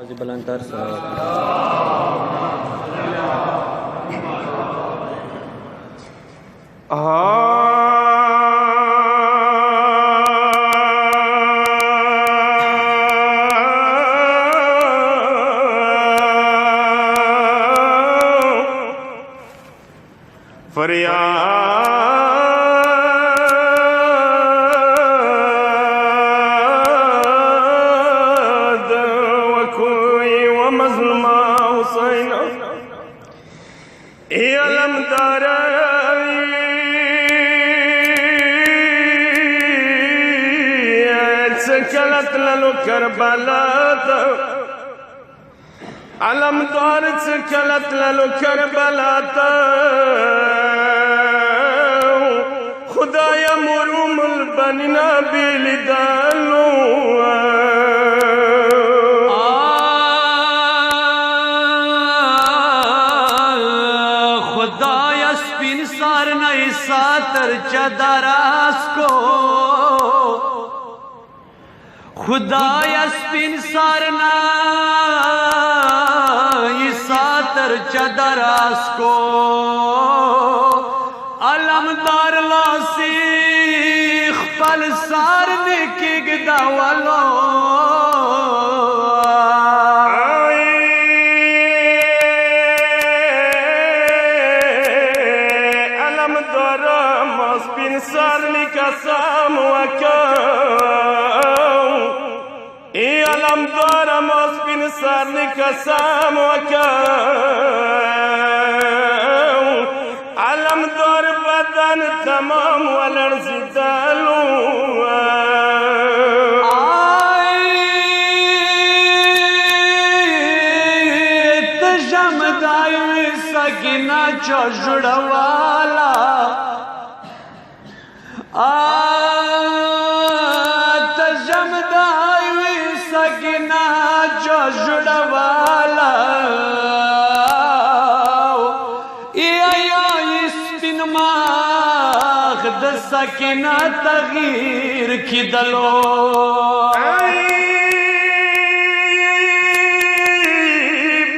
بلندتر صلوات فریاد وکوی و مظلوم حسین ای علمدار سکلت للو کربلات علمدار سکلت للو کربلات خدایا مروم البنینا بیلی دالو خدایا سپین سار نئی ساتر چدراس کو خدایا سپین سار نئی ساتر چدراس کو علمدار لاسیخ پل سار نکیگ دولو علمدار ماسپین سار نکسام وکاو ای علمدار ماسپین سار نکسام وکاو علمدار بدن تمام ولرزی دالو تجمدائی سکینہ چو جڑوالا تجمدائی سکینہ چو جڑوالا د سکینہ تغییر کی دلو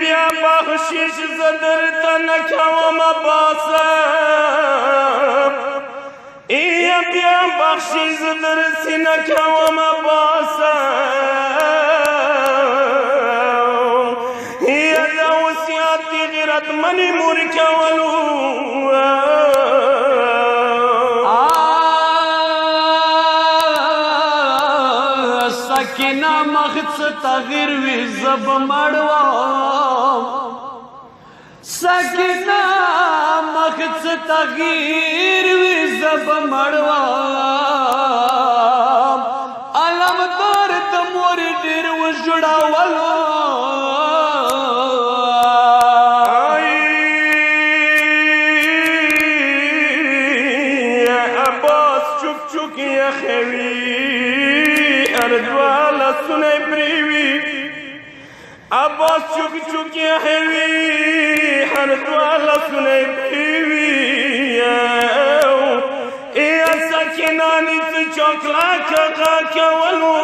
بیا بخشش زدر تنکوم باسا بیا بخشش زدر سنکوم باسا دوسیاتی غیرت منی مرکولو سکینہ مخص تغیر وی زب مڑوام سکینہ مخص تغیر وی زب مڑوام علمدار تمور دیر و جڑا والو عباس چک چک یا خوی اردوالا سنے پریوی عباس چک چک یا خوی اردوالا سنے پریوی اے سکینانی سے چوکلا کھا کولو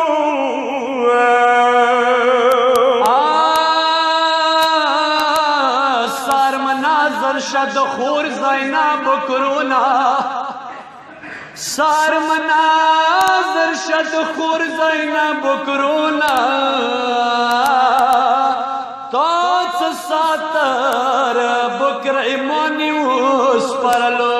سار مناظر شد خور زینب کرونا سار مناظر شد خور زینب کرونا توت ساتر بکر ایمانی اس پرلو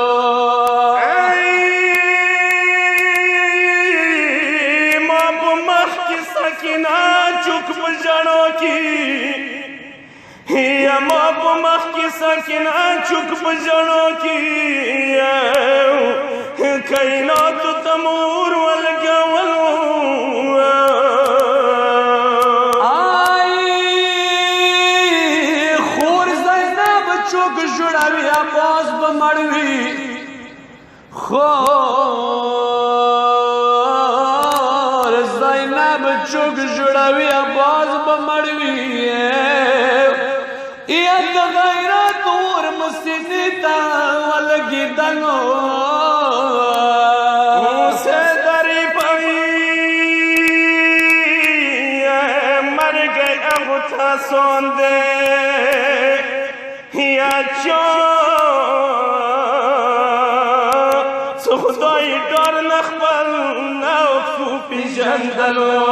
ماب مخ کی سکینہ چک بجانو کی ماب مخ کی سکینہ چک بجانو کی کائنات تمور والگولو خور زینب چوک جڑاوی عباس بمڑوی خور زینب چوک جڑاوی عباس بمڑوی ایت غیرت اور مسینی تا والگی دنو سے دری پوی مر گئے ابو آسان ده یا چا خدای دار نخبل نو پیژندلو